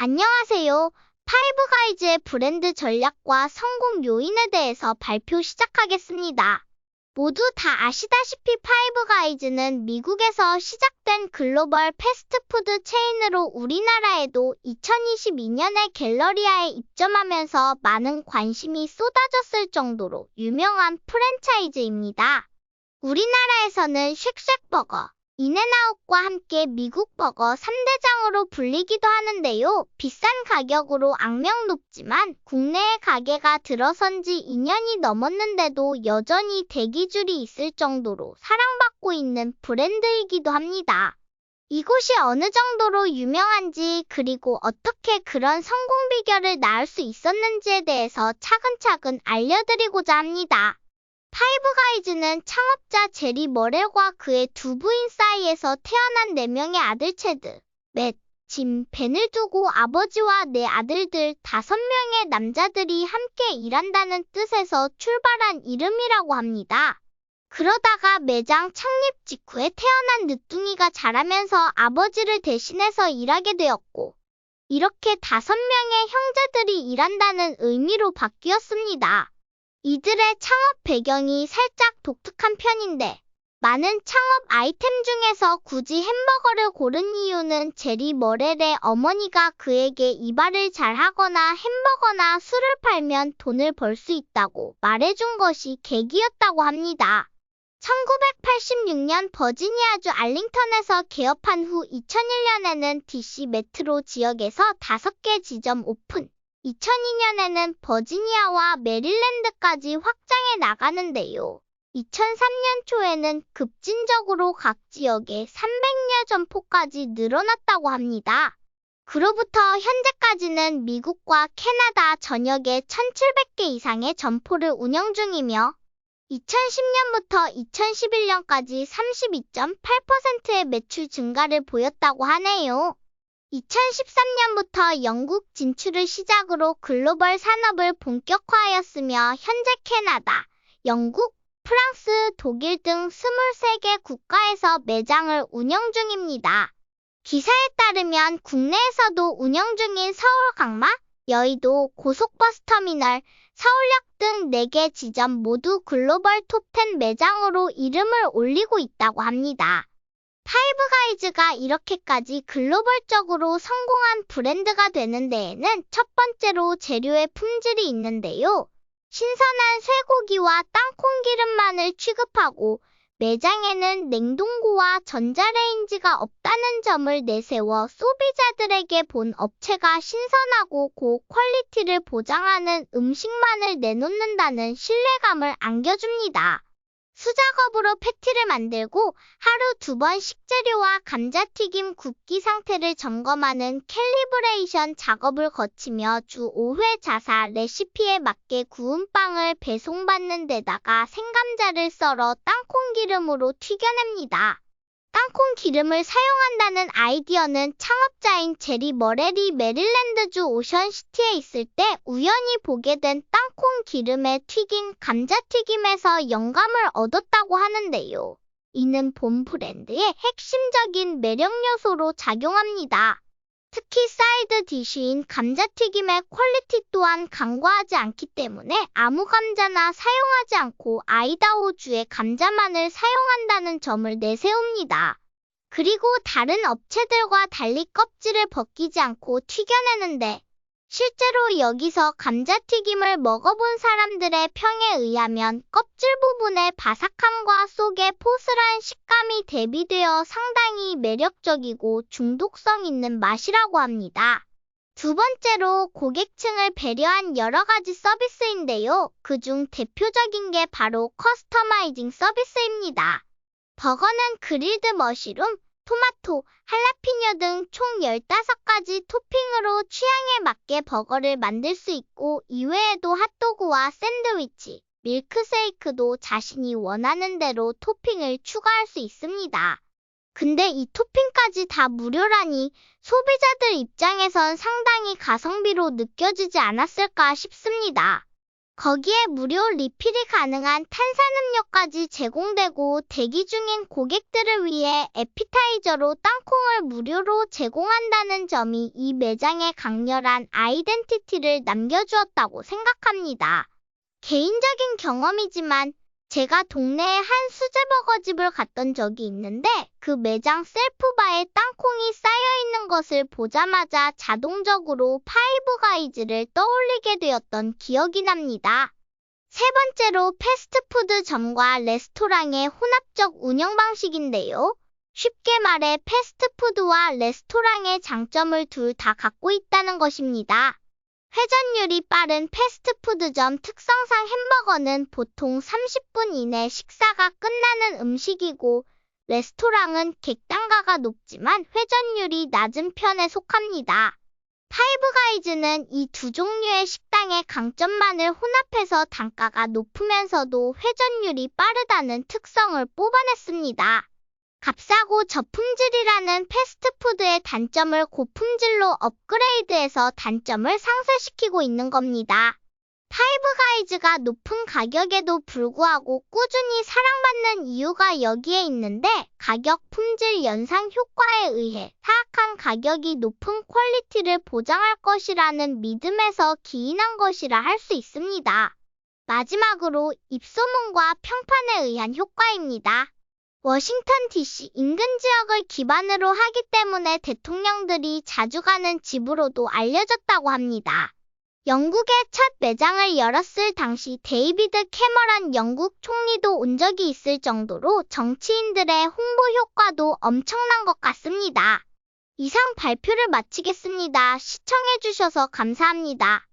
안녕하세요. 파이브가이즈의 브랜드 전략과 성공 요인에 대해서 발표 시작하겠습니다. 모두 다 아시다시피 파이브가이즈는 미국에서 시작된 글로벌 패스트푸드 체인으로 우리나라에도 2022년에 갤러리아에 입점하면서 많은 관심이 쏟아졌을 정도로 유명한 프랜차이즈입니다. 우리나라에서는 쉑쉑버거, 인앤아웃과 함께 미국 버거 3대장으로 불리기도 하는데요. 비싼 가격으로 악명 높지만 국내에 가게가 들어선 지 2년이 넘었는데도 여전히 대기줄이 있을 정도로 사랑받고 있는 브랜드이기도 합니다. 이곳이 어느 정도로 유명한지 그리고 어떻게 그런 성공 비결을 낳을 수 있었는지에 대해서 차근차근 알려드리고자 합니다. 파이브가이즈는 창업자 제리 머렐과 그의 두 부인 사이에서 태어난 4명의 아들 체드, 맷, 짐, 벤을 두고 아버지와 4아들들 5명의 남자들이 함께 일한다는 뜻에서 출발한 이름이라고 합니다. 그러다가 매장 창립 직후에 태어난 늦둥이가 자라면서 아버지를 대신해서 일하게 되었고, 이렇게 5명의 형제들이 일한다는 의미로 바뀌었습니다. 이들의 창업 배경이 살짝 독특한 편인데 많은 창업 아이템 중에서 굳이 햄버거를 고른 이유는 제리 머렐의 어머니가 그에게 이발을 잘하거나 햄버거나 술을 팔면 돈을 벌 수 있다고 말해준 것이 계기였다고 합니다. 1986년 버지니아주 알링턴에서 개업한 후 2001년에는 DC 메트로 지역에서 5개 지점 오픈. 2002년에는 버지니아와 메릴랜드까지 확장해 나가는데요. 2003년 초에는 급진적으로 각 지역에 300여 점포까지 늘어났다고 합니다. 그로부터 현재까지는 미국과 캐나다 전역에 1,700개 이상의 점포를 운영 중이며 2010년부터 2011년까지 32.8%의 매출 증가를 보였다고 하네요. 2013년부터 영국 진출을 시작으로 글로벌 산업을 본격화하였으며 현재 캐나다, 영국, 프랑스, 독일 등 23개 국가에서 매장을 운영 중입니다. 기사에 따르면 국내에서도 운영 중인 서울 강마, 여의도 고속버스터미널, 서울역 등 4개 지점 모두 글로벌 톱10 매장으로 이름을 올리고 있다고 합니다. 파이브가이즈가 이렇게까지 글로벌적으로 성공한 브랜드가 되는 데에는 첫 번째로 재료의 품질이 있는데요. 신선한 쇠고기와 땅콩 기름만을 취급하고 매장에는 냉동고와 전자레인지가 없다는 점을 내세워 소비자들에게 본 업체가 신선하고 고퀄리티를 보장하는 음식만을 내놓는다는 신뢰감을 안겨줍니다. 수작업으로 패티를 만들고 하루 2번 식재료와 감자튀김 굽기 상태를 점검하는 캘리브레이션 작업을 거치며 주 5회 자사 레시피에 맞게 구운 빵을 배송받는 데다가 생감자를 썰어 땅콩 기름으로 튀겨냅니다. 땅콩 기름을 사용한다는 아이디어는 창업자인 제리 머렐이 메릴랜드주 오션시티에 있을 때 우연히 보게 된 땅콩 기름에 튀긴 감자튀김에서 영감을 얻었다고 하는데요. 이는 본 브랜드의 핵심적인 매력 요소로 작용합니다. 특히 사이드 디쉬인 감자튀김의 퀄리티 또한 간과하지 않기 때문에 아무 감자나 사용하지 않고 아이다호주의 감자만을 사용한다는 점을 내세웁니다. 그리고 다른 업체들과 달리 껍질을 벗기지 않고 튀겨내는데 실제로 여기서 감자튀김을 먹어본 사람들의 평에 의하면 껍질 부분의 바삭함과 속의 포슬한 식감이 대비되어 상당히 매력적이고 중독성 있는 맛이라고 합니다. 두 번째로 고객층을 배려한 여러 가지 서비스인데요. 그중 대표적인 게 바로 커스터마이징 서비스입니다. 버거는 그릴드 머쉬룸, 토마토, 할라피뇨 등 총 15가지 토핑으로 취향에 맞게 버거를 만들 수 있고 이외에도 핫도그와 샌드위치, 밀크쉐이크도 자신이 원하는 대로 토핑을 추가할 수 있습니다. 근데 이 토핑까지 다 무료라니 소비자들 입장에선 상당히 가성비로 느껴지지 않았을까 싶습니다. 거기에 무료 리필이 가능한 탄산음료까지 제공되고 대기 중인 고객들을 위해 에피타이저로 땅콩을 무료로 제공한다는 점이 이 매장의 강렬한 아이덴티티를 남겨주었다고 생각합니다. 개인적인 경험이지만 제가 동네의 한 수제버거집을 갔던 적이 있는데 그 매장 셀프바에 땅콩이 쌓여있는 것을 보자마자 자동적으로 파이브가이즈를 떠올리게 되었던 기억이 납니다. 세 번째로 패스트푸드점과 레스토랑의 혼합적 운영 방식인데요. 쉽게 말해 패스트푸드와 레스토랑의 장점을 둘 다 갖고 있다는 것입니다. 회전율이 빠른 패스트푸드점 특성상 햄버거는 보통 30분 이내 식사가 끝나는 음식이고 레스토랑은 객단가가 높지만 회전율이 낮은 편에 속합니다. 파이브가이즈는 이 두 종류의 식당의 강점만을 혼합해서 단가가 높으면서도 회전율이 빠르다는 특성을 뽑아냈습니다. 값싸고 저품질이라는 패스트푸드의 단점을 고품질로 업그레이드해서 단점을 상쇄시키고 있는 겁니다. 파이브가이즈가 높은 가격에도 불구하고 꾸준히 사랑받는 이유가 여기에 있는데 가격 품질 연상 효과에 의해 사악한 가격이 높은 퀄리티를 보장할 것이라는 믿음에서 기인한 것이라 할 수 있습니다. 마지막으로 입소문과 평판에 의한 효과입니다. 워싱턴 DC 인근 지역을 기반으로 하기 때문에 대통령들이 자주 가는 집으로도 알려졌다고 합니다. 영국의 첫 매장을 열었을 당시 데이비드 캐머런 영국 총리도 온 적이 있을 정도로 정치인들의 홍보 효과도 엄청난 것 같습니다. 이상 발표를 마치겠습니다. 시청해주셔서 감사합니다.